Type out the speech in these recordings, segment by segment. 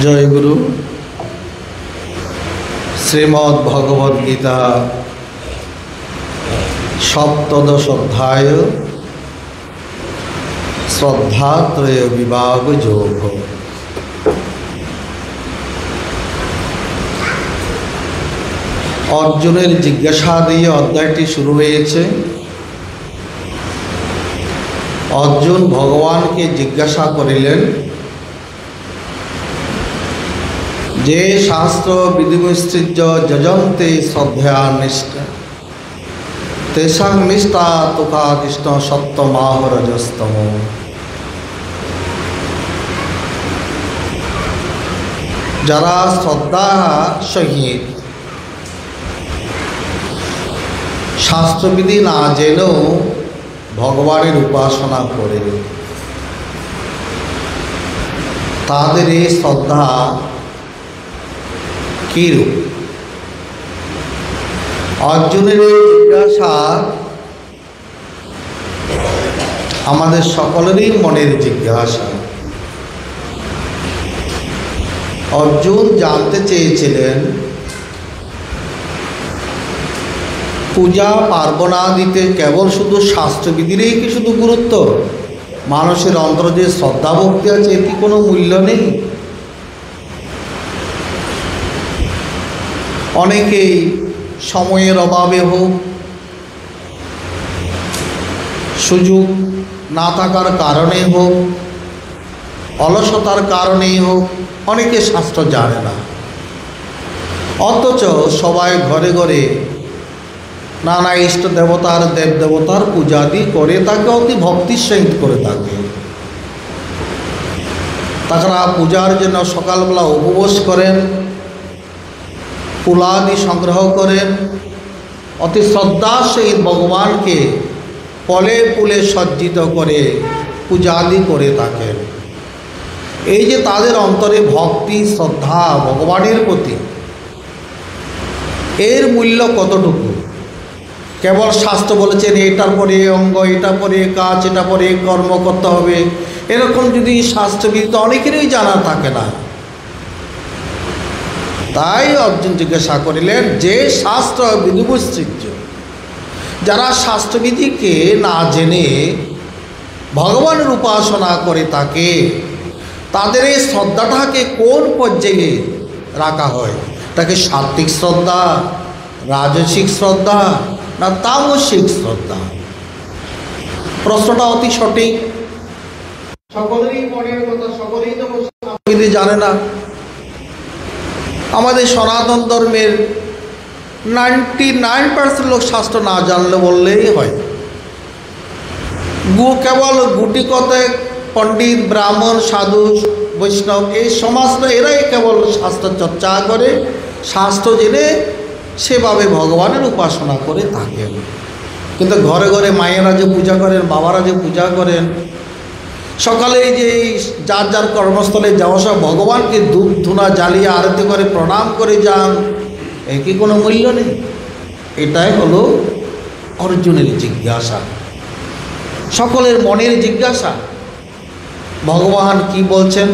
জয় গুরু। শ্রীমদ্ ভগবদ গীতা সপ্তদশ অধ্যায় শ্রদ্ধাত্রয় বিভাগ যোগ। অর্জুনের জিজ্ঞাসা দিয়ে অধ্যায়টি শুরু হয়েছে। অর্জুন ভগবানকে জিজ্ঞাসা করিলেন যে শাস্ত্র বিধিবিসৃজ্য যজন্তে শ্রদ্ধয়া নিষ্ঠা তেষাং নিষ্ঠা তুকা কৃষ্ণ সত্যমাহ রজস্তম। যারা শ্রদ্ধা সহিত শাস্ত্রবিধি না জেনেও ভগবানের উপাসনা করে তাদের এই শ্রদ্ধা কিরূপ? অর্জুনের এই জিজ্ঞাসা আমাদের সকলেরই মনের জিজ্ঞাসা। অর্জুন জানতে চেয়েছিলেন পূজা পার্বণাদিতে কেবল শুধু শাস্ত্রবিধিরই কি শুধু গুরুত্ব? মানুষের অন্তরে যে শ্রদ্ধা ভক্তি আছে এর কি কোনো মূল্য নেই? অনেকেই সময়ের অভাবে হোক, সুযোগ না থাকার কারণে হোক, অলসতার কারণেই হোক, অনেকে শাস্ত্র জানে না। অথচ সবাই ঘরে ঘরে নানা ইষ্ট দেবতার দেব দেবতার পূজাদি করে থাকে, অতি ভক্তির সহিত করে থাকে। তাছাড়া পূজার জন্য সকালবেলা উপবাস করেন, ফুলাদি সংগ্রহ করেন, অতি শ্রদ্ধার সহিত ভগবানকে ফলে ফুলে সজ্জিত করে পূজাদি করে থাকেন। এই যে তাদের অন্তরে ভক্তি শ্রদ্ধা ভগবানের প্রতি, এর মূল্য কতটুকু? কেবল শাস্ত্র বলেছেন এটার পরে অঙ্গ, এটা পরে কাজ, এটা পরে কর্ম করতে হবে, এরকম যদি শাস্ত্রবিধি তো অনেকেরই জানা থাকে না। তাই অর্জুন জিজ্ঞাসা করিলেন যে শাস্ত্র বিধিবিসৃজ্য, যারা শাস্ত্রবিধিকে না জেনে ভগবানের উপাসনা করে থাকে তাদের এই শ্রদ্ধাটাকে কোন পর্যায়ে রাখা হয়? তাকে সাত্ত্বিক শ্রদ্ধা, রাজসিক শ্রদ্ধা না তামসিক শ্রদ্ধা? প্রশ্নটা অতি সঠিক। সকলেরই মনের কথা, সকলেই তো শাস্ত্রবিধি জানে না। আমাদের সনাতন ধর্মের 99% লোক শাস্ত্র না জানলে বললেই হয়। কেবল গুটি কতক পণ্ডিত, ব্রাহ্মণ, সাধু, বৈষ্ণব এই সমাজ এরাই কেবল শাস্ত্র চর্চা করে, শাস্ত্র জেনে সেভাবে ভগবানের উপাসনা করে থাকেন। কিন্তু ঘরে ঘরে মায়েরা যে পূজা করেন, বাবারা যে পূজা করেন, সকালে যে যার যার কর্মস্থলে যাওয়া সব ভগবানকে ধূপ ধুনা জ্বালিয়ে আরতি করে প্রণাম করে যান, এর কি কোনো মূল্য নেই? এটাই হলো অর্জুনের জিজ্ঞাসা, সকলের মনের জিজ্ঞাসা। ভগবান কি বলছেন?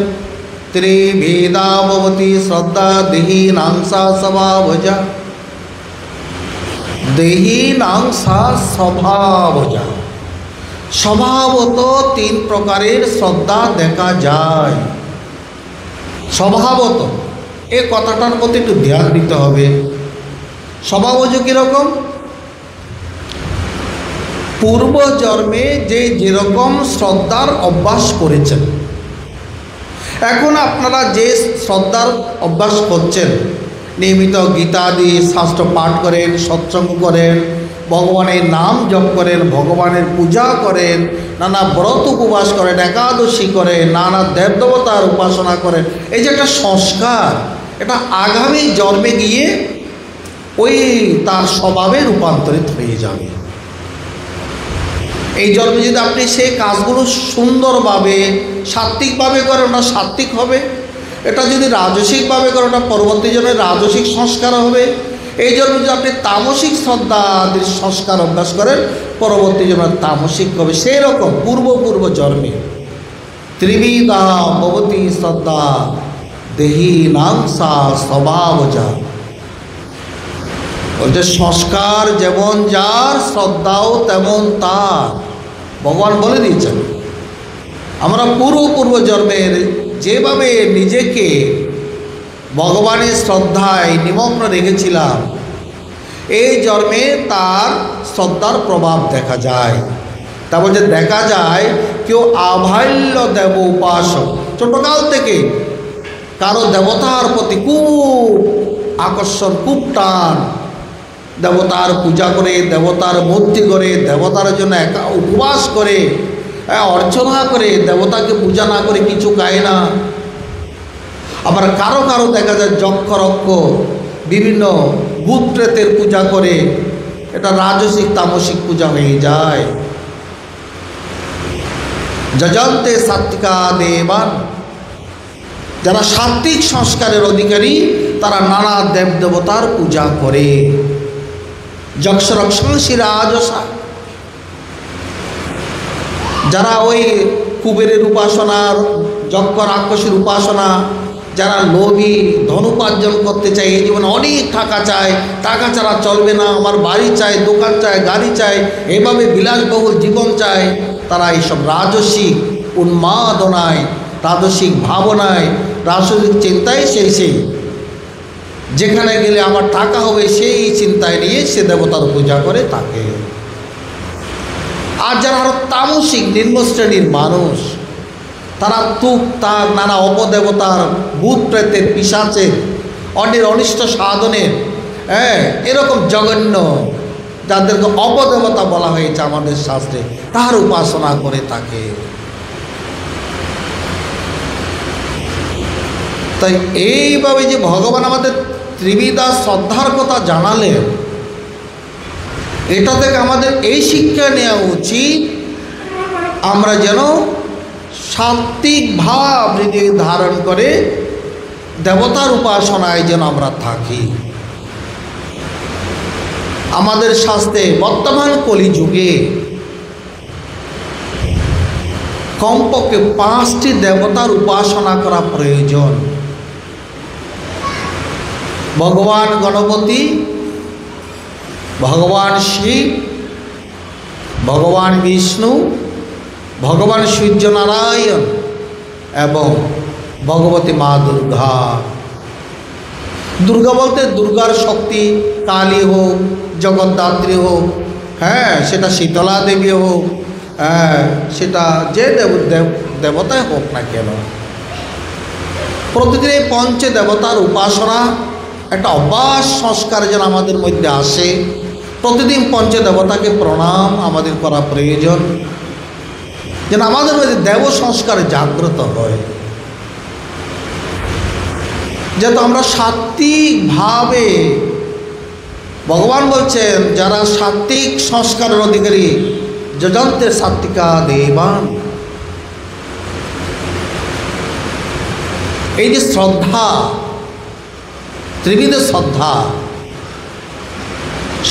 ত্রিভেদা ভবতি শ্রদ্ধা দেহিনাংসা স্বভাবজা, দেহিনাংসা স্বভাবজা। স্বভাবত 3 প্রকারের শ্রদ্ধা দেখা যায়। স্বভাবত এই কথাটার প্রতি একটু ধ্যান দিতে হবে। স্বভাবজ কীরকম? পূর্ব জন্মে যেরকম শ্রদ্ধার অভ্যাস করেছেন, এখন আপনারা যে শ্রদ্ধার অভ্যাস করছেন, নিয়মিত গীতাদি শাস্ত্র পাঠ করেন, সৎসঙ্গ করেন, ভগবানের নাম জপ করেন, ভগবানের পূজা করেন, নানা ব্রত উপবাস করেন, একাদশী করেন, নানা দেব দেবতার উপাসনা করেন, এই যে একটা সংস্কার, এটা আগামী জন্মে গিয়ে ওই তার স্বভাবে রূপান্তরিত হয়ে যাবে। এই জন্মে যদি আপনি সেই কাজগুলো সুন্দরভাবে সাত্ত্বিকভাবে করেন, ওটা সাত্ত্বিক হবে। এটা যদি রাজসিকভাবে করেন, ওটা পরবর্তী জন্মে রাজসিক সংস্কার হবে। এই জন্য যদি আপনি তামসিক শ্রদ্ধাদের সংস্কার অভ্যাস করেন, পরবর্তী জন্মে তামসিক হবে। সেই রকম পূর্ব জন্মে ত্রিবিধা ভবতি শ্রদ্ধা দেহি নাংসা স্বভাব যা, বলছে সংস্কার যেমন যার শ্রদ্ধাও তেমন তার। ভগবান বলে দিয়েছেন আমরা পূর্ব জন্মের যেভাবে নিজেকে ভগবানের শ্রদ্ধায় নিমগ্ন রেখেছিলাম, এই জন্মে তার শ্রদ্ধার প্রভাব দেখা যায়। তা বলছে দেখা যায় কেউ আভাল্য দেব উপাসক, ছোটকাল থেকে কারো দেবতার প্রতি খুব আকর্ষণ, খুব টান, দেবতার পূজা করে, দেবতার মূর্তি করে, দেবতার জন্য একা উপবাস করে, অর্চনা করে, দেবতাকে পূজা না করে কিছু খায় না। আবার কারো কারো দেখা যায় যক্ষ রক্ষ বিভিন্ন ভূত প্রেতের পূজা করে, এটা রাজসিক তামসিক পূজা হয়ে যায়। যজন্তে সাত্বিকা দেবান, যারা সাত্বিক সংস্কারের অধিকারী তারা নানা দেব দেবতার পূজা করে। যক্ষ রক্ষাংশী রাজসা, যারা ওই কুবেরের উপাসনা, যক্ষ রাক্ষসীর উপাসনা, যারা লোভী, ধন উপার্জন করতে চায়, এই জীবনে অনেক টাকা চায়, টাকা ছাড়া চলবে না, আমার বাড়ি চাই, দোকান চাই, গাড়ি চাই, এভাবে বিলাসবহুল জীবন চায়, তারা এইসব রাজসিক উন্মাদনায়, রাজসিক ভাবনায়, রাজসিক চিন্তায় সেই যেখানে গেলে আমার টাকা হবে সেই চিন্তায় নিয়ে সে দেবতার পূজা করে তাকে। আর যারা আরো তামসিক নিম্ন শ্রেণীর মানুষ, তারা তুক তার নানা অপদেবতার, ভূত প্রেতের, পিশাচের, অন্যের অনিষ্ট সাধনের, এরকম জঘন্য যাদেরকে অপদেবতা বলা হয়েছে আমাদের শাস্ত্রে, তার উপাসনা করে থাকে। তাই এইভাবে যে ভগবান আমাদের ত্রিবিধা শ্রদ্ধার কথা জানালেন, এটা থেকে আমাদের এই শিক্ষা নেওয়া উচিত আমরা যেন সাত্বিক ভাব হৃদয়ে ধারণ করে দেবতার উপাসনায় যেন আমরা থাকি। আমাদের শাস্ত্রে বর্তমান কলিযুগে কমপক্ষে 5টি দেবতার উপাসনা করা প্রয়োজন। ভগবান গণপতি, ভগবান শিব, ভগবান বিষ্ণু, ভগবান সূর্যনারায়ণ এবং ভগবতী মা দুর্গা। দুর্গা বলতে দুর্গার শক্তি, কালী হোক, জগদ্ধাত্রী হোক, সেটা শীতলা দেবী হোক, সেটা যে দেবতাই হোক না কেন, প্রতিদিন এই পঞ্চ দেবতার উপাসনা একটা অভ্যাস সংস্কার যেন আমাদের মধ্যে আসে। প্রতিদিন পঞ্চ দেবতাকে প্রণাম আমাদের করা প্রয়োজন, যেন আমাদের মধ্যে দেব সংস্কার জাগ্রত হয়, যেহেতু আমরা সাত্বিকভাবে, ভগবান বলছেন যারা সাত্বিক সংস্কারের অধিকারী, যজন্তে সাত্বিকা দেবান। এই যে শ্রদ্ধা, ত্রিবিধ শ্রদ্ধা,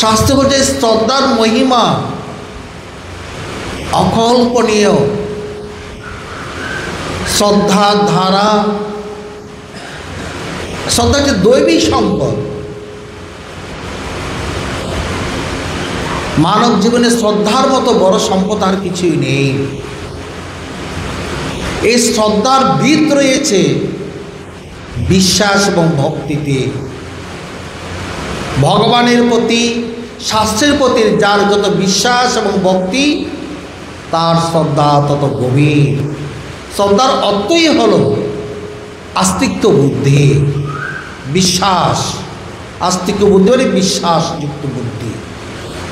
শাস্ত্র বলছে শ্রদ্ধার মহিমা অকল্পনীয়। শ্রদ্ধার ধারা, শ্রদ্ধা হচ্ছে দৈবিক সম্পদ। মানব জীবনে শ্রদ্ধার মতো বড় সম্পদ আর কিছুই নেই। এই শ্রদ্ধার ভিত রয়েছে বিশ্বাস এবং ভক্তিতে। ভগবানের প্রতি, শাস্ত্রের প্রতি যার যত বিশ্বাস এবং ভক্তি, তার শ্রদ্ধা তত গভীর। শ্রদ্ধার অর্থই হলো আস্তিক্য বুদ্ধি, বিশ্বাস। আস্তিক্য বুদ্ধি মানে বিশ্বাসযুক্ত বুদ্ধি।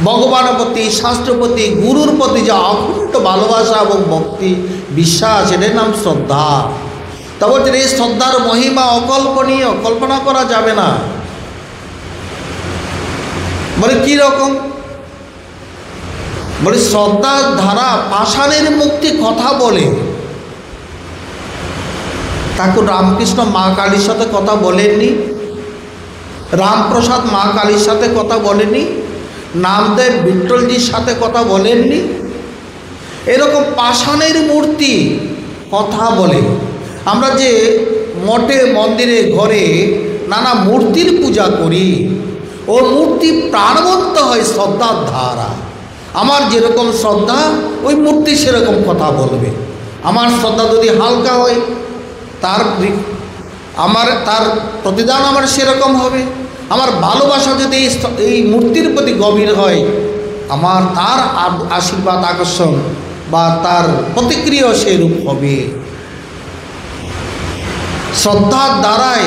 ভগবানের প্রতি, শাস্ত্রের প্রতি, গুরুর প্রতি যে অকুণ্ঠ ভালোবাসা এবং ভক্তি, বিশ্বাস, এটার নাম শ্রদ্ধা। তা বলছেন এই শ্রদ্ধার মহিমা অকল্পনীয়, কল্পনা করা যাবে না। বলে কি রকম? বলে শ্রদ্ধার ধারা পাষাণের মুক্তি কথা বলে। ঠাকুর রামকৃষ্ণ মা কালীর সাথে কথা বলেননি, রামপ্রসাদ মা কালীর সাথে কথা বলেননি, নামদেব বিট্টলজির সাথে কথা বলেননি। এরকম পাষাণের মূর্তি কথা বলে। আমরা যে মঠে মন্দিরে ঘরে নানা মূর্তির পূজা করি, ও মূর্তি প্রাণবন্ত হয় শ্রদ্ধার দ্বারা। আমার যেরকম শ্রদ্ধা ওই মূর্তি সেরকম কথা বলবে। আমার শ্রদ্ধা যদি হালকা হয় তার প্রতিদান আমার সেরকম হবে। আমার ভালোবাসা যদি এই মূর্তির প্রতি গভীর হয়, আমার তার আশীর্বাদ আকর্ষণ বা তার প্রতিক্রিয়া সেরূপ হবে। শ্রদ্ধার দ্বারাই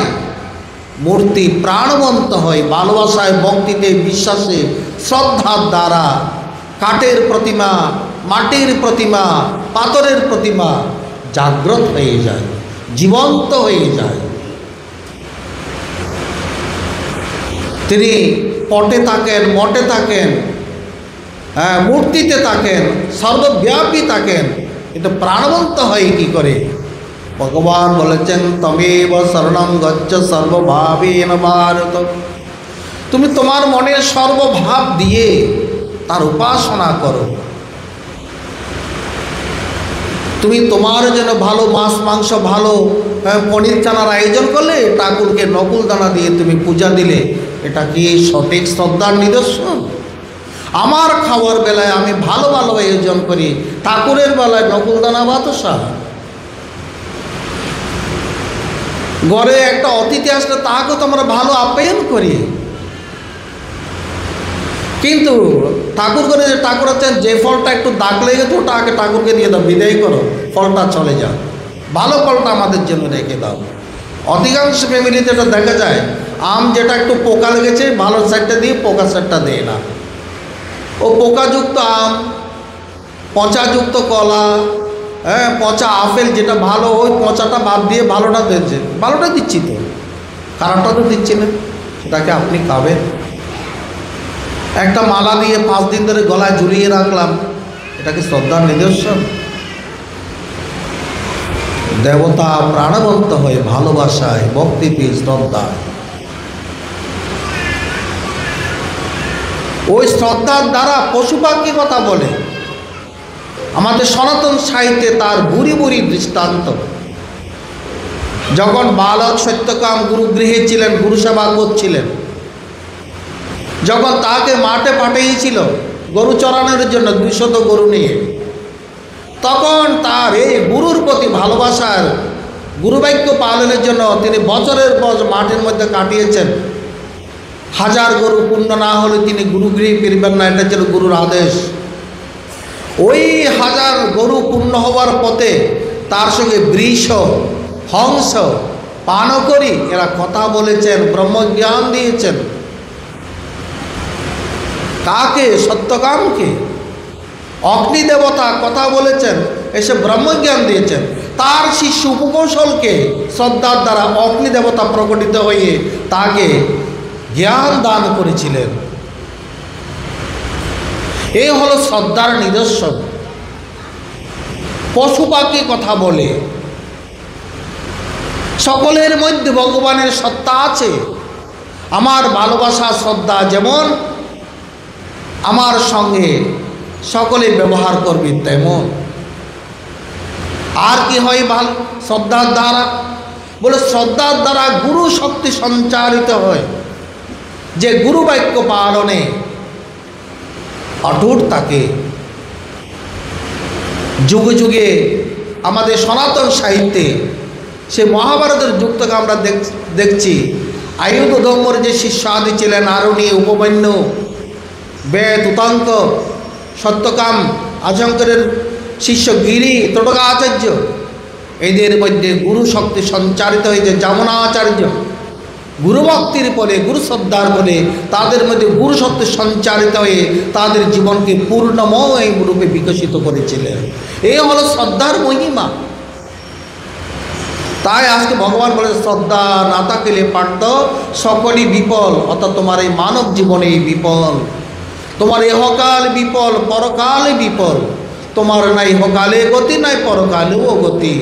মূর্তি প্রাণবন্ত হয়, ভালোবাসায়, ভক্তিতে, বিশ্বাসে, শ্রদ্ধার দ্বারা কাঠের প্রতিমা, মাটির প্রতিমা, পাথরের প্রতিমা জাগ্রত হয়ে যায়, জীবন্ত হয়ে যায়। তিনি পটে থাকেন, মঠে থাকেন, মূর্তিতে থাকেন, সর্বব্যাপী থাকেন, কিন্তু প্রাণবন্ত হয় কি করে? ভগবান বলেছেন তমেব শরণং গচ্ছ সর্বভাবেন ভারত। তুমি তোমার মনের সর্বভাব দিয়ে তার উপাসনা করো। তুমি তোমার জন্য ভালো মাছ মাংস, ভালো পনির চানার আয়োজন করলে, ঠাকুরকে নকুল দানা দিয়ে তুমি পূজা দিলে, এটা কি সঠিক শ্রদ্ধার নিদর্শন? আমার খাওয়ার বেলায় আমি ভালো ভালো আয়োজন করি, ঠাকুরের বেলায় নকুল দানা বাতাসা। ঘরে একটা অতিথি আসলে তাকে তো আমরা ভালো আপ্যায়ন করি, কিন্তু ঠাকুর করে যে ঠাকুর আছেন, যে ফলটা একটু দাগ লেগে গেছে ওটা আগে ঠাকুরকে দিয়ে দাও, বিদায় করো, ফলটা চলে যাও, ভালো ফলটা আমাদের জন্য রেখে দাও। অধিকাংশ ফ্যামিলিতে এটা দেখা যায়, আম যেটা একটু পোকা লেগেছে ভালো সাইডটা দিয়ে পোকা সাইডটা দেয় না। ও পোকাযুক্ত আম, পচাযুক্ত কলা, পচা আপেল যেটা ভালো, ওই পচাটা বাদ দিয়ে ভালোটা দিচ্ছে, ভালোটা দিচ্ছি তো, খারাপটা তো দিচ্ছি না, সেটাকে আপনি খাবেন। একটা মালা দিয়ে 5 দিন ধরে গলায় ঝুলিয়ে রাখলাম, এটাকে শ্রদ্ধার নিদর্শন? দেবতা প্রাণবন্ত হয়ে ভালোবাসায়, ভক্তিতে, শ্রদ্ধায়। ওই শ্রদ্ধার দ্বারা পশু পাখি কথা বলে। আমাদের সনাতন সাহিত্যে তার বুড়ি বুড়ি দৃষ্টান্ত। যখন বালক সত্যকাম গুরুগৃহে ছিলেন, গুরু সেবা করছিলেন, যখন তাকে মাঠে পাঠিয়েছিল গরু চড়ানোর জন্য 200 গরু নিয়ে, তখন তার এই গুরুর প্রতি ভালোবাসার, গুরুবাক্য পালনের জন্য তিনি বছরের পর মাঠের মধ্যে কাটিয়েছেন। 1000 গরু পূর্ণ না হলে তিনি গুরুগৃহে ফিরবেন না, এটা ছিল গুরুর আদেশ। ওই 1000 গরু পূর্ণ হওয়ার পথে তার সঙ্গে বৃষ, হংস, পানকরি এরা কথা বলেছেন, ব্রহ্মজ্ঞান দিয়েছেন। কাকে? সত্যকামকে। অগ্নিদেবতা কথা বলেছেন, এসে ব্রহ্মজ্ঞান দিয়েছেন। তার শিষ্য উপকৌশলকে শ্রদ্ধার দ্বারা অগ্নিদেবতা প্রকটিত হয়ে তাকে জ্ঞান দান করেছিলেন। এই হলো শ্রদ্ধার নিদর্শন। পশু পাখি কথা বলে, সকলের মধ্যে ভগবানের সত্তা আছে। আমার ভালোবাসা, শ্রদ্ধা যেমন আমার সঙ্গে সকলে ব্যবহার করবে তেমন। আর কি হয় ভালো? শ্রদ্ধার দ্বারা, বলে শ্রদ্ধার দ্বারা গুরু শক্তি সঞ্চারিত হয়, যে গুরু বাক্য পালনে অটুট থাকে। যুগে যুগে আমাদের সনাতন সাহিত্যে সে মহাভারতের যুগ থেকে আমরা দেখছি, আয়ুধ ধর্মর যে শিষ্য আদি ছিলেন, আরণী, উপমন্যু, বেদ, উতাঙ্ক, সত্যকাম, আজঙ্করের শিষ্য গিরি, তটকা আচার্য, এদের মধ্যে গুরু শক্তি সঞ্চারিত হয়েছে। যমুনাচার্য গুরুভক্তির ফলে, গুরু শ্রদ্ধার ফলে তাদের মধ্যে গুরু শক্তি সঞ্চারিত হয়ে তাদের জীবনকে পূর্ণময় রূপে বিকশিত করেছিলেন। এই হলো শ্রদ্ধার মহিমা। তাই আজকে ভগবান বলে, শ্রদ্ধা না থাকিলে পার্থ সকলই বিফল। অর্থাৎ তোমার এই মানব জীবনে বিফল, তোমার ইহকাল বিফল, পরকালে বিফল। তোমার নাই ইহকালে গতি, নাই পরকালেও গতি।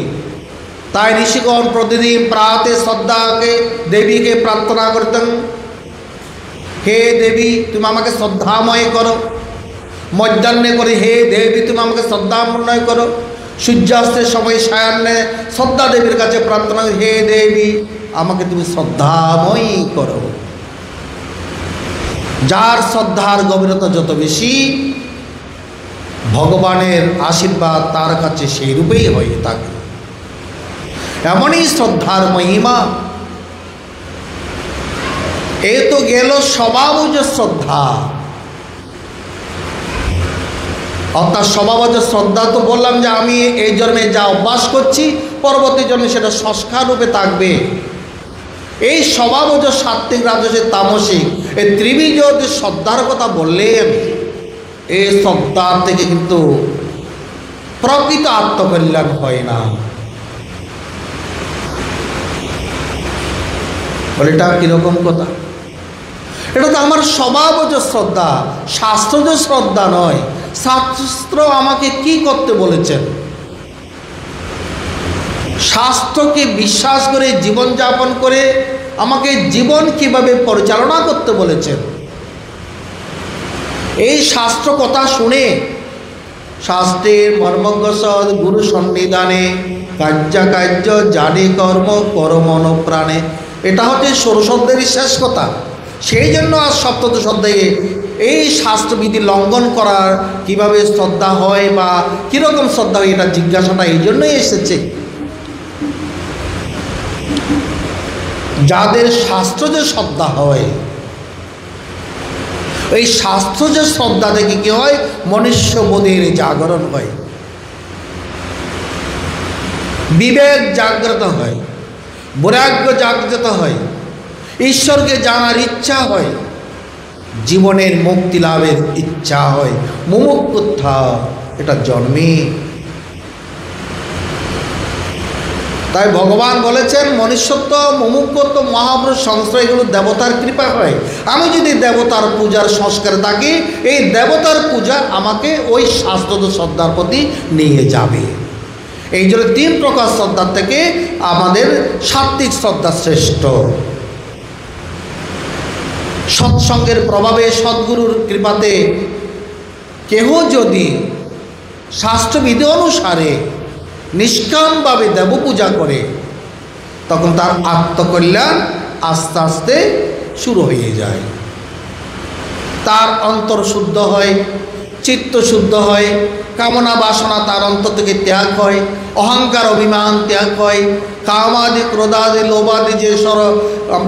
তাই ঋষিগণ প্রতিদিন প্রাতে শ্রদ্ধাকে, দেবীকে প্রার্থনা করতেন, হে দেবী তুমি আমাকে শ্রদ্ধাময় করো। মধ্যাহ্নে করে, হে দেবী তুমি আমাকে শ্রদ্ধাময় করো। সূর্যাস্তের সময় সায়ান্নে শ্রদ্ধা দেবীর কাছে প্রার্থনা, হে দেবী আমাকে তুমি শ্রদ্ধাময়ী করো। যার শ্রদ্ধার গভীরতা যত বেশি, ভগবানের আশীর্বাদ তার কাছে সেই রূপেই হয়ে থাকে। এমনই শ্রদ্ধার মহিমা। এ তো গেল স্বভাবজ শ্রদ্ধা, অর্থাৎ স্বভাবজ শ্রদ্ধা তো বললাম যে আমি এই জন্মে যা অভ্যাস করছি পরবর্তী জন্মে সেটা সংস্কার রূপে থাকবে। এই স্বভাবজ সাত্ত্বিক, রাজসিক, তামসিক এই ত্রিবিধ যে শ্রদ্ধার কথা বললেন, এই শ্রদ্ধার থেকে কিন্তু প্রকৃত আত্মকল্যাণ হয় না। বলে এটা কীরকম কথা? এটা তো আমার স্বভাবজ শ্রদ্ধা, শাস্ত্রজ শ্রদ্ধা নয়। শাস্ত্র আমাকে কি করতে বলেছেন, শাস্ত্রকে বিশ্বাস করে জীবনযাপন করে আমাকে জীবন কিভাবে পরিচালনা করতে বলেছেন, এই শাস্ত্র কথা শুনে শাস্ত্রের মর্মজ্ঞ সদ গুরু সন্নিধানে কার্যাকার্য জানি কর্ম করমন প্রাণে, এটা হচ্ছে ষোড়শোধ্যায়ের শেষ কথা। সেই জন্য আজ সপ্তদশ অধ্যায়ে এই শাস্ত্রবিধি লঙ্ঘন করার কিভাবে শ্রদ্ধা হয় বা কীরকম শ্রদ্ধা হয় এটা জিজ্ঞাসাটা এই জন্যই এসেছে। যাদের শাস্ত্র যে শ্রদ্ধা হয়, এই শাস্ত্র যে শ্রদ্ধা থেকে কি হয়, মনুষ্যবোধের জাগরণ হয়, বিবেক জাগ্রত হয়, বৈরাগ্য জাগ্রত হয়, ঈশ্বরকে জানার ইচ্ছা হয়, জীবনের মুক্তি লাভের ইচ্ছা হয়, মুমুক্ষুতা এটা জন্মে। তাই ভগবান বলেছেন মনুষ্যত্ব, মুমুক্ষত্ব, মহাপুরুষ সংশ্রয় এগুলো দেবতার কৃপা হয়। আমি যদি দেবতার পূজার সংস্কারে থাকি, এই দেবতার পূজা আমাকে ওই শাস্ত্রত শ্রদ্ধার প্রতি নিয়ে যাবে। এই জন্য 3 প্রকার শ্রদ্ধার থেকে আমাদের সাত্ত্বিক শ্রদ্ধা শ্রেষ্ঠ। সৎসঙ্গের প্রভাবে, সদ্গুরুর কৃপাতে কেহ যদি শাস্ত্রবিধি অনুসারে নিষ্কামভাবে দেব পূজা করে, তখন তার আত্মকল্যাণ আস্তে আস্তে শুরু হয়ে যায়। তার অন্তর শুদ্ধ হয়, চিত্ত শুদ্ধ হয়, কামনা বাসনা তার অন্তর থেকে ত্যাগ হয়, অহংকার অভিমান ত্যাগ হয়, কামাদি ক্রোধাদি লোভাদি যে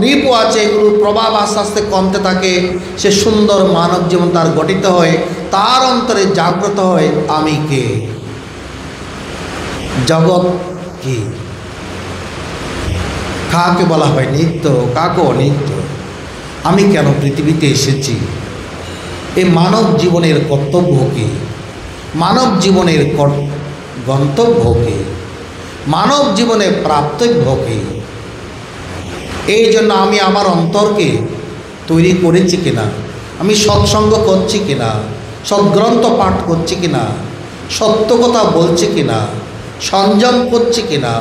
রিপু আছে এগুলোর প্রভাব আস্তে আস্তে কমতে থাকে। সে সুন্দর মানব জীবন তার গঠিত হয়, তার অন্তরে জাগ্রত হয় আমি কে, জগৎ কি, কাকে বলা হয় নিত্য, কাকে অনিত্য, আমি কেন পৃথিবীতে এসেছি, এই মানব জীবনের কর্তব্য কি, মানব জীবনের গন্তব্য কি, মানব জীবনে প্রাপ্তব্য কি। এই জন্য আমি আমার অন্তরকে তৈরি করেছি কিনা, আমি সৎসঙ্গ করছি কিনা, সদ্গ্রন্থ পাঠ করছি কিনা, সত্য কথা বলছি কিনা, সংযম করছি কিনা,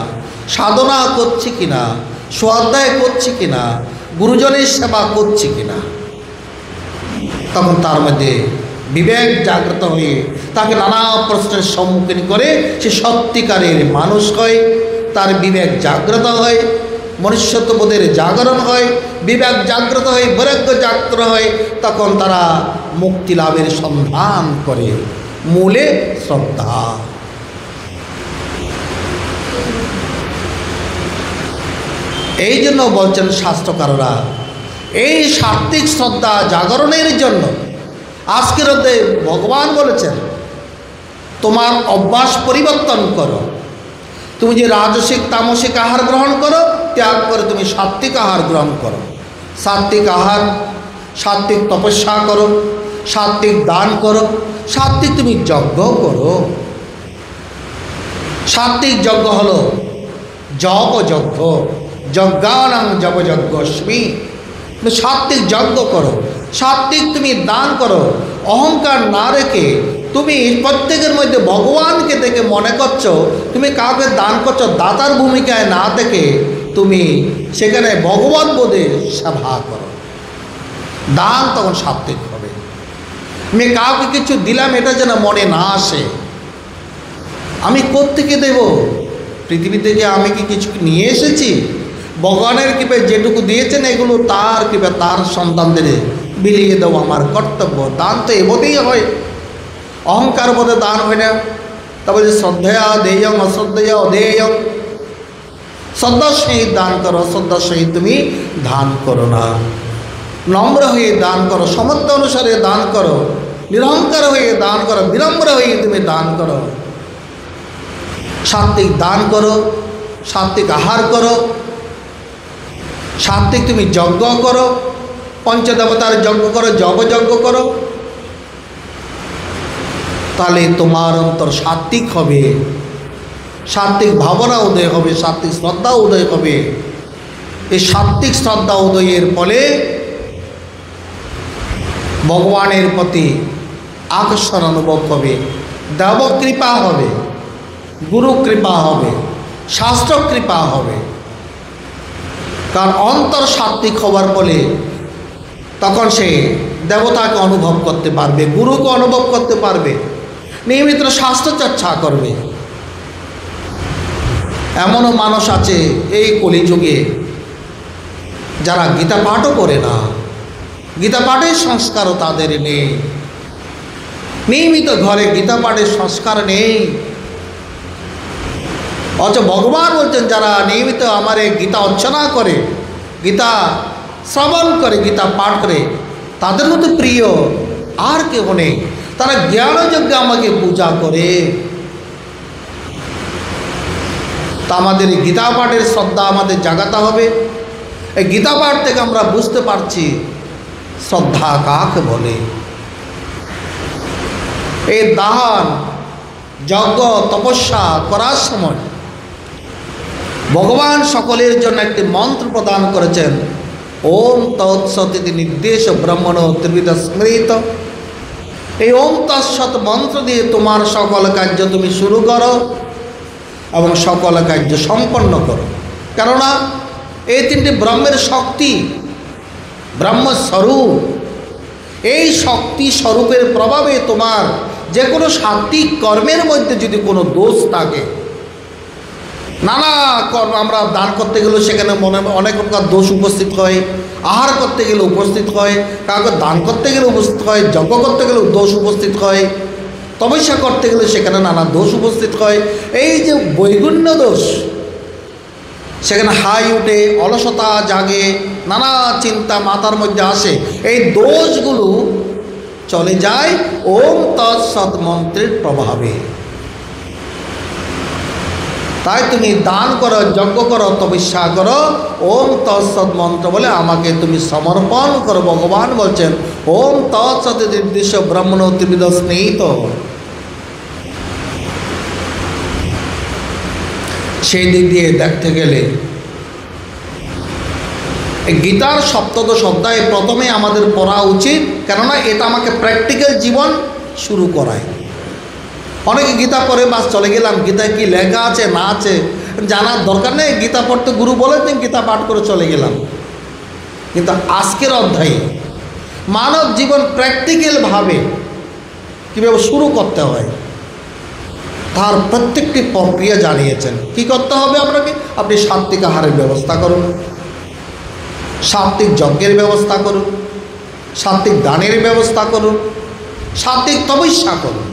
সাধনা করছি কিনা, স্বাধ্যায় করছি কিনা, গুরুজনের সেবা করছি কিনা, তখন তার মধ্যে বিবেক জাগ্রত হয়ে তাকে নানা প্রশ্নের সম্মুখীন করে সে সত্যিকারের মানুষ হয়, তার বিবেক জাগ্রত হয়, মনুষ্যত্ববোধের জাগরণ হয়, বিবেক জাগ্রত হয়, বৈরাগ্য জাগ্রত হয়, তখন তারা মুক্তি লাভের সন্ধান করে। মূলে শ্রদ্ধা। এই জন্য বলছেন শাস্ত্রকাররা, এই সাত্ত্বিক শ্রদ্ধা জাগরণের জন্য আজকের অধ্যায়ে ভগবান বলেছেন তোমার অভ্যাস পরিবর্তন করো। তুমি যে রাজসিক তামসিক আহার গ্রহণ করো, ত্যাগ করে তুমি সাত্ত্বিক আহার গ্রহণ করো। সাত্ত্বিক আহার, সাত্ত্বিক তপস্যা করো, সাত্ত্বিক দান করো, সাত্ত্বিক তুমি যজ্ঞ করো। সাত্ত্বিক যজ্ঞ হলো জপ যজ্ঞ, যজ্ঞানাং জপ যজ্ঞস্মি। তুমি সাত্ত্বিক যজ্ঞ করো, সাত্ত্বিক তুমি দান করো। অহংকার না রেখে তুমি প্রত্যেকের মধ্যে ভগবানকে দেখে মনে করছো, তুমি কাউকে দান করছো দাতার ভূমিকায় না দেখে তুমি সেখানে ভগবত বোধে সেবা করো। দান তখন সাত্ত্বিক হবে। আমি কাউকে কিছু দিলাম এটা যেন মনে না আসে, আমি কোত্থেকে দেব? পৃথিবী থেকে আমি কি কিছু নিয়ে এসেছি? ভগবানের কৃপায় যেটুকু দিয়েছেন এগুলো তার কৃপা, তার সন্তানদের বিলিয়ে দেওয়া আমার কর্তব্য। দান তো এবোধেই হয়, অহংকার বোধে দান হয় না। তারপরে শ্রদ্ধা দেয়ং অশ্রদ্ধেয় অধেয়ং, শ্রদ্ধার সহিত দান করো, শ্রদ্ধার সহিত তুমি দান করো না। নম্র হয়ে দান করো, সমর্থ অনুসারে দান করো, নিরহংকার হয়ে দান করো, বিনম্র হয়ে তুমি দান করো। সাত্বিক দান করো, সাত্বিক আহার করো, সাত্বিক তুমি যজ্ঞ করো, পঞ্চদেবতার যজ্ঞ করো, যজ্ঞ করো, তাহলে তোমার অন্তর সাত্বিক হবে, সাত্বিক ভাবনা উদয় হবে, সাত্বিক শ্রদ্ধা উদয় হবে। এই সাত্বিক শ্রদ্ধা উদয়ের ফলে ভগবানের প্রতি আকর্ষণ অনুভব হবে, দেব কৃপা হবে, গুরু কৃপা হবে, শাস্ত্র কৃপা হবে। কারণ অন্তর সাত্বিক হওয়ার ফলে তখন সে দেবতাকে অনুভব করতে পারবে, গুরুকে অনুভব করতে পারবে, নিয়মিত শাস্ত্র চর্চা করবে। এমনও মানুষ আছে এই কলিযুগে যারা গীতা পাঠও করে না, গীতা পাঠের সংস্কারও তাদের নেই, নিয়মিত ঘরে গীতা পাঠের সংস্কার নেই। অথচ ভগবান বলছেন যারা নিয়মিত আমার এই গীতা অর্চনা করে, গীতা শ্রবণ করে, গীতা পাঠ করে, তাদের মতো প্রিয় আর কেউ নেই। তারা জ্ঞানযজ্ঞে আমাকে পূজা করে। তা আমাদের এই গীতা পাঠের শ্রদ্ধা আমাদের জাগাতে হবে। এই গীতা পাঠ থেকে আমরা বুঝতে পারছি শ্রদ্ধা কাকে বলে। এই দান যজ্ঞ তপস্যা করার সময় ভগবান সকলের জন্য একটি মন্ত্র প্রদান করেছেন, ওম তৎসৎ নির্দেশ ব্রহ্মণ ত্রিবিধ স্মৃত। এই ওম তৎসৎ মন্ত্র দিয়ে তোমার সকল কার্য তুমি শুরু করো এবং সকল কার্য সম্পন্ন করো। কেননা এই তিনটি ব্রহ্মের শক্তি, ব্রহ্মস্বরূপ। এই শক্তি স্বরূপের প্রভাবে তোমার যে কোনো সাত্বিক কর্মের মধ্যে যদি কোনো দোষ থাকে, নানা কর্ম আমরা দান করতে গেলেও সেখানে মনে অনেক প্রকার দোষ উপস্থিত হয়, আহার করতে গেলে উপস্থিত হয়, কাউকে দান করতে গেলে উপস্থিত হয়, যজ্ঞ করতে গেলেও দোষ উপস্থিত হয়, তপস্যা করতে গেলে সেখানে নানা দোষ উপস্থিত হয়। এই যে বৈগুণ্য দোষ, সেখানে হাই উঠে, অলসতা জাগে, নানা চিন্তা মাথার মধ্যে আসে, এই দোষগুলো চলে যায় ওম তৎসৎ মন্ত্রের প্রভাবে। তাই তুমি দান করো, যজ্ঞ করো, তপস্যা করো, ওম তৎসৎ মন্ত্র বলে আমাকে তুমি সমর্পণ করো। ভগবান বলছেন ওম তৎসৎ নির্দেশ ব্রহ্মণ ত্রিবিধ স্নেহিত। সেই দিক দিয়ে দেখতে গেলে গীতার সপ্তদশ অধ্যায় প্রথমে আমাদের পড়া উচিত, কেননা এটা আমাকে প্র্যাকটিক্যাল জীবন শুরু করায়। অনেকে গীতা পড়ে বাস চলে গেলাম, গীতায় কি লেখা আছে না আছে জানার দরকার নেই, গীতা পড়তে গুরু বলেছেন গীতা পাঠ করে চলে গেলাম। কিন্তু আজকের অধ্যায়ে মানব জীবন প্র্যাকটিক্যালভাবে কীভাবে শুরু করতে হয় তার প্রত্যেকটি প্রক্রিয়া জানিয়েছেন। কি করতে হবে আপনাকে? আপনি সাত্বিক আহারের ব্যবস্থা করুন, সাত্বিক যজ্ঞের ব্যবস্থা করুন, সাত্বিক দানের ব্যবস্থা করুন, সাত্বিক তপস্যা করুন।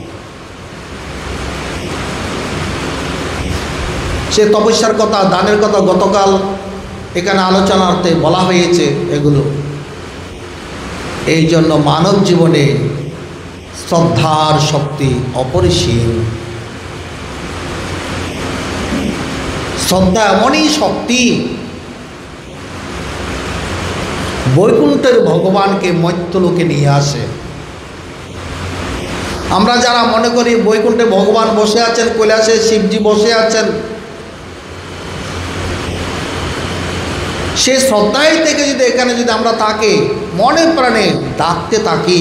সে তপস্যার কথা, দানের কথা গতকাল এখানে আলোচনাতে বলা হয়েছে। এগুলো এই জন্য মানব জীবনে শ্রদ্ধার শক্তি অপরিসীম। শ্রদ্ধা এমনই শক্তি বৈকুণ্ঠের ভগবানকে মর্ত্যলোকে নিয়ে আসে। আমরা যারা মনে করি বৈকুণ্ঠে ভগবান বসে আছেন, কৈলাসে শিবজি বসে আছেন, সে শ্রদ্ধায় থেকে যদি এখানে যদি আমরা তাকে মনে প্রাণে ডাকতে থাকি,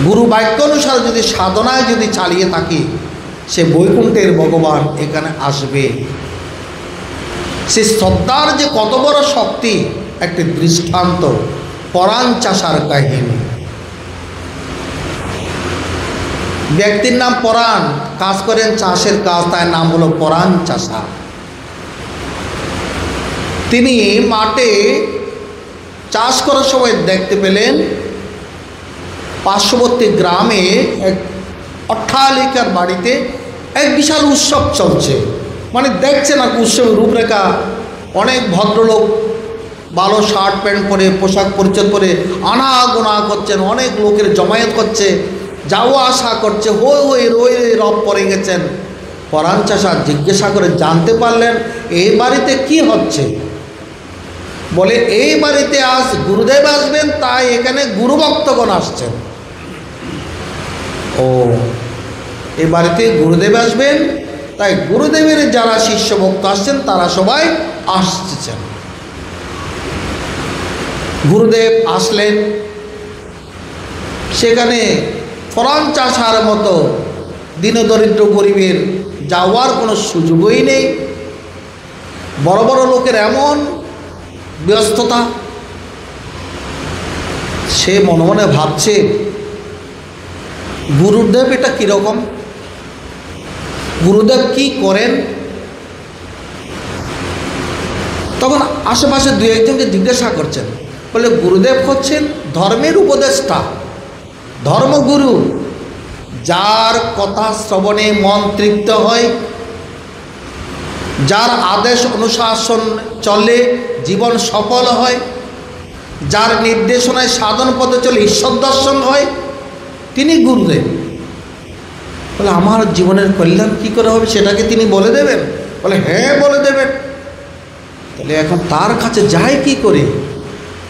গুরু বাক্য অনুসারে যদি সাধনায় যদি চালিয়ে থাকি, সে বৈকুণ্ঠের ভগবান এখানে আসবে। সে শ্রদ্ধার যে কত বড় শক্তি একটি দৃষ্টান্ত পরাণ চাষার কাহিনী। ব্যক্তির নাম পরাণ, কাজ করেন চাষের কাজ, তার নাম হলো পরাণ চাষা। তিনি মাঠে চাষ করার সময় দেখতে পেলেন পার্শ্ববর্তী গ্রামে এক অট্টালিকার বাড়িতে এক বিশাল উৎসব চলছে। মানে দেখছেন আর উৎসবের রূপরেখা, অনেক ভদ্রলোক ভালো শার্ট প্যান্ট পরে, পোশাক পরিচ্ছদ পরে আনাগোনা করছেন, অনেক লোকের জমায়েত করছে, যাওয়া আসা করছে, হই হই রই রব পড়ে গেছেন। পরাণ চাষা জিজ্ঞাসা করে জানতে পারলেন এই বাড়িতে কি হচ্ছে। বলে এই বাড়িতে আজ গুরুদেব আসবেন, তাই এখানে গুরুভক্তগণ আসছেন। ও, এই বাড়িতে গুরুদেব আসবেন, তাই গুরুদেবের যারা শিষ্য ভক্ত আসছেন তারা সবাই আসছেন। গুরুদেব আসলেন, সেখানে পরাণ চাষার মতো দীনদরিদ্র গরিবের যাওয়ার কোনো সুযোগই নেই। বড় বড় লোকের এমন ব্যস্ততা, সে মনে মনে ভাবছে গুরুদেব এটা কীরকম, গুরুদেব কি করেন। তখন আশেপাশে দু একজনকে জিজ্ঞাসা করছেন, বলে গুরুদেব হচ্ছেন ধর্মের উপদেষ্টা, ধর্মগুরু, যার কথা শ্রবণে মন তৃপ্ত হয়, যার আদেশ অনুশাসন চলে জীবন সফল হয়, যার নির্দেশনায় সাধন পথে চলে ঈশ্বর দর্শন হয়, তিনি গুরুদেব। বলে আমার জীবনের কল্যাণ কী করে হবে সেটাকে তিনি বলে দেবেন। বলে হ্যাঁ বলে দেবেন। তাহলে এখন তার কাছে যাই কি করে?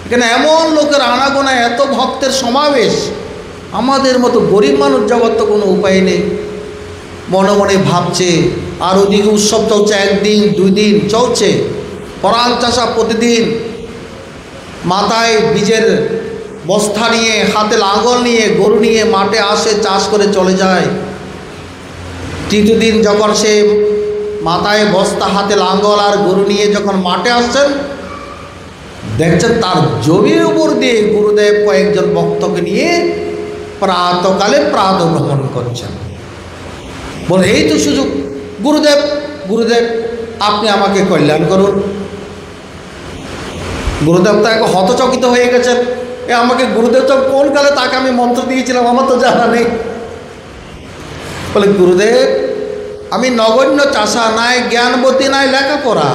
এখানে এমন লোকের আনাগোনা, এত ভক্তের সমাবেশ, আমাদের মতো গরিব মানুষ যাওয়ার তো কোনো উপায় নেই। মনে মনে ভাবছে, আর ওদিকে উৎসব চলছে, একদিন দুই দিন চলছে। পরাণ চাষা প্রতিদিন মাথায় বীজের বস্তা নিয়ে, হাতে লাঙল নিয়ে, গরু নিয়ে মাঠে আসে, চাষ করে চলে যায়। তৃতীয় দিন যখন সে মাথায় বস্তা, হাতে লাঙল আর গরু নিয়ে যখন মাঠে আসছেন, দেখছেন তার জমির উপর দিয়ে গুরুদেব কয়েকজন ভক্তকে নিয়ে প্রাতকালে প্রাতঃভ্রমণ করছেন। বলে এই তো সুযোগ, গুরুদেব গুরুদেব আপনি আমাকে কল্যাণ করুন। গুরুদেব তো এক হতচকিত হয়ে গেছেন, আমাকে গুরুদেব তো কোন কালে তাকে আমি মন্ত্র দিয়েছিলাম, আমার তো জানা নেই। বলে গুরুদেব আমি নগণ্য চাষা, নাই জ্ঞানবতী, নাই লেখাপড়া,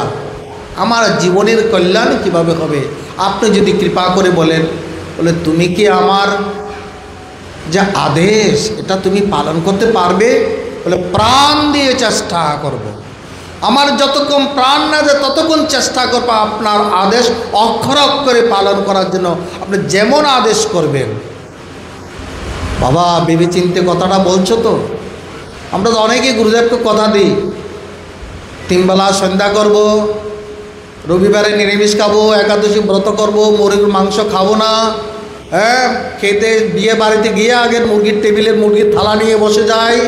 আমার জীবনের কল্যাণ কিভাবে হবে? আপনি যদি কৃপা করে বলেন। বলে তুমি কি আমার যে আদেশ এটা তুমি পালন করতে পারবে? বলে প্রাণ দিয়ে চেষ্টা করব। আমার যতক্ষণ প্রাণ না যায় ততক্ষণ চেষ্টা করবো আপনার আদেশ অক্ষর অক্ষরে পালন করার জন্য, আপনি যেমন আদেশ করবেন। বাবা ভেবে চিন্তে কথাটা বলছো তো? আমরা তো অনেকেই গুরুদেবকে কথা দিই, 3 বেলা সন্ধ্যা করব, রবিবারে নিরামিষ খাবো, একাদশী ব্রত করব, মুরগির মাংস খাবো না। হ্যাঁ, খেতে বিয়ে বাড়িতে গিয়ে আগের মুরগির টেবিলের মুরগির থালা নিয়ে বসে যায়।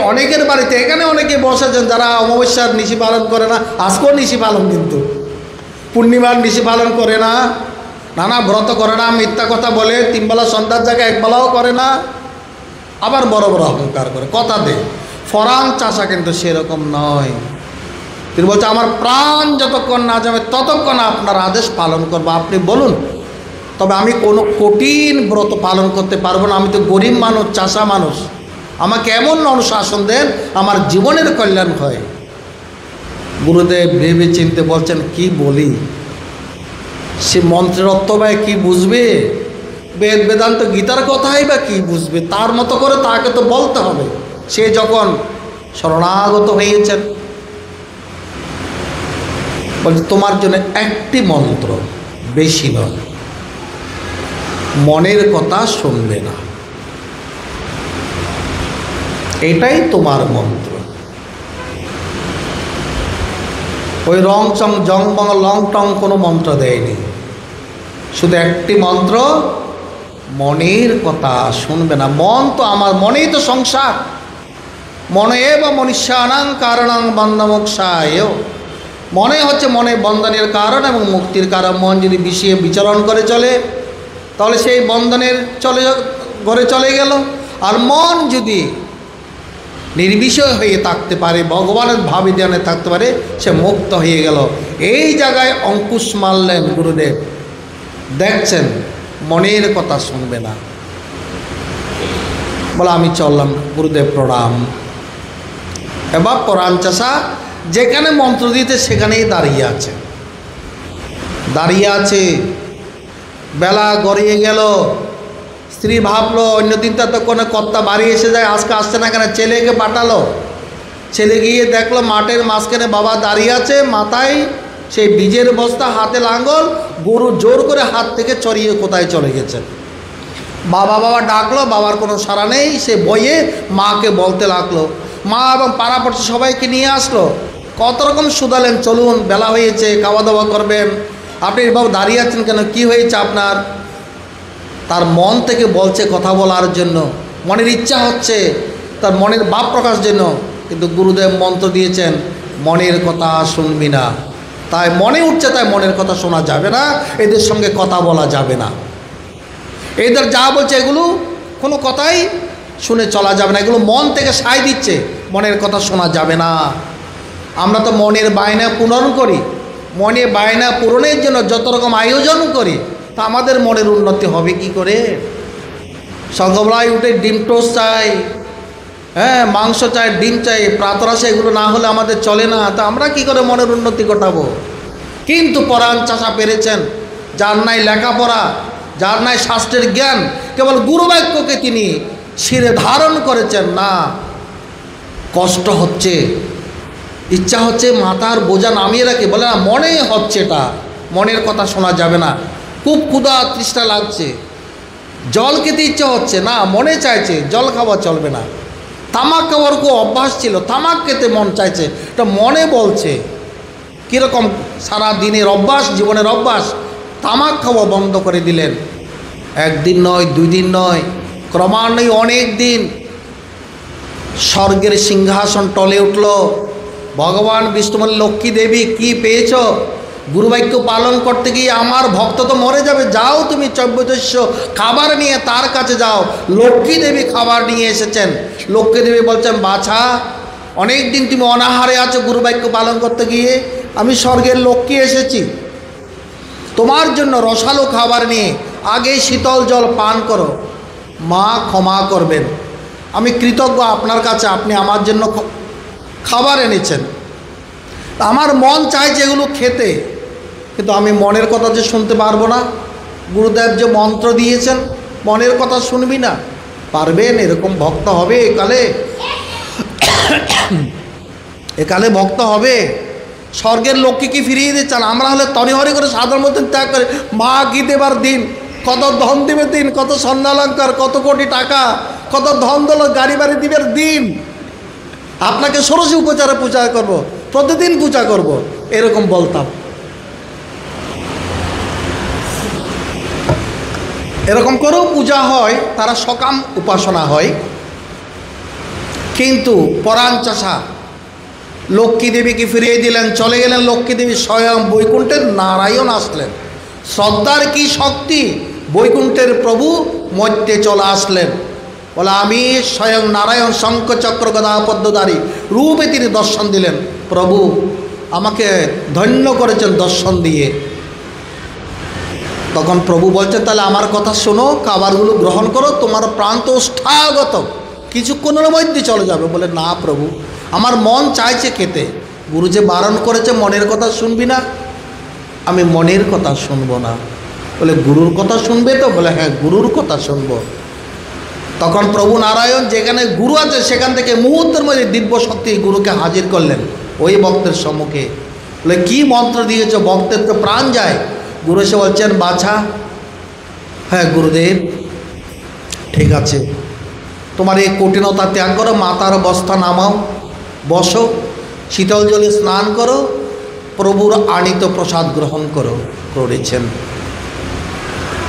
অনেকের বাড়িতে, এখানে অনেকে বসেছেন যারা অমাবস্যার নিশি পালন করে না, আজকেও নিশি পালন, কিন্তু পূর্ণিমার নিশি পালন করে না, নানা ব্রত করে না, মিথ্যা কথা বলে, 3 বেলা সন্ধ্যার জায়গায় 1 বেলাও করে না, আবার বড় বড় অহংকার করে, কথা দেয়। পরাণ চাষা কিন্তু সেরকম নয়। তিনি বলছে আমার প্রাণ যতক্ষণ না যাবে ততক্ষণ আপনার আদেশ পালন করবো, আপনি বলুন। তবে আমি কোনো কঠিন ব্রত পালন করতে পারবো না, আমি তো গরিব মানুষ, চাষা মানুষ, আমাকে এমন অনুশাসন দেন আমার জীবনের কল্যাণ হয়। গুরুদেব ভেবে চিনতে বলছেন কি বলি, সে মন্ত্রের অর্থ ভাই কি বুঝবে? বেদ বেদান্ত গীতার কথাই বা কি বুঝবে? তার মতো করে তাকে তো বলতে হবে। সে যখন শরণাগত হয়েছেন, বলছে তোমার জন্য একটি মন্ত্র, বেশি নয়, মনের কথা শুনবে না, এটাই তোমার মন্ত্র। ওই রং চং জং বং লং টং কোনো মন্ত্র দেয়নি, শুধু একটি মন্ত্র, মনের কথা শুনবে না। মন তো আমার, মনেই তো সংসার, মনে বা মনুষ্যানাং কারণাং বন্ধমোক্ষায়, মনে হচ্ছে মনে বন্ধনের কারণ এবং মুক্তির কারণ। মন যদি বিষয়ে বিচরণ করে চলে, তাহলে সেই বন্ধনের ঘরে চলে গেল। আর মন যদি নির্বিষয় হয়ে থাকতে পারে, ভগবানের ভাবে ধ্যানে থাকতে পারে, সে মুক্ত হয়ে গেল। এই জায়গায় অঙ্কুশ মারলেন গুরুদেব। দেখছেন মনের কথা শুনবে না, বলে আমি চললাম, গুরুদেব প্রণাম। এবার পরাণ চাষা যেখানে মন্ত্র দিতে সেখানেই দাঁড়িয়ে আছে, দাঁড়িয়ে আছে। বেলা গড়িয়ে গেল। স্ত্রী ভাবলো অন্য দিনটা তো কোনো কর্তা বাড়ি এসে যায়, আজকে আসছে না কেন? ছেলেকে পাঠালো। ছেলে গিয়ে দেখলো মাঠের মাঝখানে বাবা দাঁড়িয়ে আছে, মাথায় সেই বীজের বস্তা, হাতে লাঙ্গল, গরু জোর করে হাত থেকে চড়িয়ে কোথায় চলে গেছে। বাবা বাবা ডাকলো, বাবার কোনো সাড়া নেই। সে বইয়ে মাকে বলতে লাগলো। মা এবং পাড়াপড়শি সবাইকে নিয়ে আসলো। কত রকম শুধালেন, চলুন বেলা হয়েছে, খাওয়া দাওয়া করবেন, আপনি বাবু দাঁড়িয়ে আছেন কেন, কি হয়েছে আপনার? তার মন থেকে বলছে কথা বলার জন্য, মনের ইচ্ছা হচ্ছে তার মনের ভাব প্রকাশ জন্য, কিন্তু গুরুদেব মন্ত্র দিয়েছেন মনের কথা শুনবি না। তাই মনে উঠছে, তাই মনের কথা শোনা যাবে না, এদের সঙ্গে কথা বলা যাবে না, এদের যা বলছে এগুলো কোনো কথাই শুনে চলা যাবে না, এগুলো মন থেকে সায় দিচ্ছে, মনের কথা শোনা যাবে না। আমরা তো মনের বায়না পূরণ করি, মনে বায়না পূরণের জন্য যত রকম আয়োজন করি, তা আমাদের মনের উন্নতি হবে কি করে? সকালবেলায় উঠে ডিম টোস্ট চাই, হ্যাঁ মাংস চাই, ডিম চাই, প্রাতরাশে এগুলো না হলে আমাদের চলে না। তা আমরা কি করে মনের উন্নতি ঘটাবো? কিন্তু পরাণ চাষা পেরেছেন, যার নাই লেখাপড়া, যার নাই শাস্ত্রের জ্ঞান, কেবল গুরুবাক্যকে তিনি শিরে ধারণ করেছেন। না, কষ্ট হচ্ছে, ইচ্ছা হচ্ছে মাথার বোঝা নামিয়ে রাখে, বলে না মনে হচ্ছে, এটা মনের কথা শোনা যাবে না। খুব ক্ষুধা তৃষ্ণা লাগছে, জল খেতে ইচ্ছা হচ্ছে না, মনে চাইছে জল খাওয়া চলবে না। তামাক খাওয়ার খুব অভ্যাস ছিল, তামাক খেতে মন চাইছে, এটা মনে বলছে। কীরকম সারা দিনের অভ্যাস, জীবনের অভ্যাস, তামাক খাওয়া বন্ধ করে দিলেন। একদিন নয়, দুই দিন নয়, ক্রমান্বয়ে অনেক দিন স্বর্গের সিংহাসন টলে উঠল। ভগবান বিষ্ণু বললেন, লক্ষ্মী দেবী কি পেয়েছ? গুরুবাক্য পালন করতে গিয়ে আমার ভক্ত তো মরে যাবে, যাও তুমি চব্যদস্য খাবার নিয়ে তার কাছে যাও। লক্ষ্মী দেবী খাবার নিয়ে এসেছেন। লক্ষ্মী দেবী বলছেন, বাছা অনেক দিন তুমি অনাহারে আছো গুরুবাক্য পালন করতে গিয়ে, আমি স্বর্গের লক্ষ্মী এসেছি তোমার জন্য রসালো খাবার নিয়ে, আগে শীতল জল পান করো। মা ক্ষমা করবেন, আমি কৃতজ্ঞ আপনার কাছে, আপনি আমার জন্য খাবার এনেছেন। আমার মন চাইছে এগুলো খেতে, কিন্তু আমি মনের কথা যে শুনতে পারবো না। গুরুদেব যে মন্ত্র দিয়েছেন, মনের কথা শুনবি না, পারবেন? এরকম ভক্ত হবে একালে, একালে ভক্ত হবে। স্বর্গের লোককে কি ফিরিয়ে দিতে চান? আমরা হলে তনিহরি করে সাধারণ মতো ত্যাগ করে, মা কি দেবার দিন, কত ধন দিবে দিন, কত স্বর্ণালঙ্কার, কত কোটি টাকা, কত ধন দৌলত, গাড়ি বাড়ি দিবের দিন, আপনাকে ষোড়শী উপচারে পূজা করব, প্রতিদিন পূজা করব, এরকম বলতাম। এরকম করেও পূজা হয়, তারা সকাম উপাসনা হয়। কিন্তু পরাণ চাষা লক্ষ্মী দেবীকে ফিরিয়ে দিলেন, চলে গেলেন। লক্ষ্মী দেবী স্বয়ং বৈকুণ্ঠের নারায়ণ আসলেন। শ্রদ্ধার কি শক্তি! বৈকুণ্ঠের প্রভু মধ্যে চলে আসলেন, বলে আমি স্বয়ং নারায়ণ, শঙ্খ চক্র গদা পদ্মধারী রূপে তিনি দর্শন দিলেন। প্রভু আমাকে ধন্য করেছেন দর্শন দিয়ে। তখন প্রভু বলছেন, তাহলে আমার কথা শোনো, খাবারগুলো গ্রহণ করো, তোমার প্রাণ তো স্থাগত, কিছুক্ষণের মধ্যে চলে যাবে। বলে না প্রভু, আমার মন চাইছে খেতে। গুরু যে বারণ করেছে মনের কথা শুনবি না, আমি মনের কথা শুনবো না। বলে গুরুর কথা শুনবে তো? বলে হ্যাঁ গুরুর কথা শুনবো। তখন প্রভু নারায়ণ যেখানে গুরু আছে সেখান থেকে মুহূর্তের মধ্যে দিব্য শক্তি গুরুকে হাজির করলেন ওই ভক্তের সম্মুখে। বলে কি মন্ত্র দিয়েছ? ভক্তের তো প্রাণ যায়। গুরু এসে বলছেন, বাছা হ্যাঁ গুরুদেব ঠিক আছে, তোমার এই কঠিনতা ত্যাগ করো, মাথার বস্তা নামাও, বসো, শীতল জলে স্নান করো, প্রভুর আনিত প্রসাদ গ্রহণ করো। করেছেন।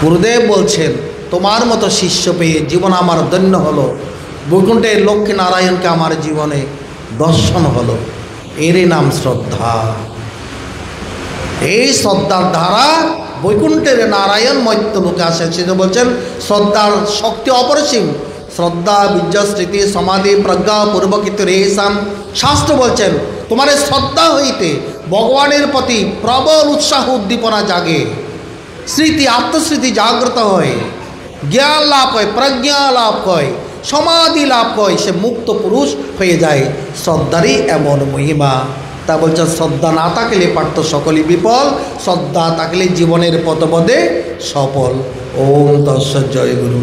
গুরুদেব বলছেন, তোমার মতো শিষ্য পেয়ে জীবন আমার ধন্য হলো। বৈকুণ্ঠের লক্ষ্মী নারায়ণকে আমার জীবনে দর্শন হলো। এরই নাম শ্রদ্ধা। এই শ্রদ্ধার দ্বারা বৈকুণ্ঠের নারায়ণ মর্ত্যলোকে আসে। সে বলছেন শ্রদ্ধার শক্তি অপরিসীম, শ্রদ্ধা বীর্য স্মৃতি সমাধি প্রজ্ঞা পূর্বকিত রেশাম। শাস্ত্র বলছেন তোমার এই শ্রদ্ধা হইতে ভগবানের প্রতি প্রবল উৎসাহ উদ্দীপনা জাগে, স্মৃতি আত্মস্মৃতি জাগ্রত হয়, জ্ঞান লাভ হয়, প্রজ্ঞা লাভ হয়, সমাধি লাভ হয়, সে মুক্ত পুরুষ হয়ে যায়। শ্রদ্ধারই এমন মহিমা। তা বলছেন শ্রদ্ধা না থাকলে পার্থ সকলই বিফল, শ্রদ্ধা থাকলে জীবনের পথপথে সফল। ওম তৎসৎ। জয় গুরু।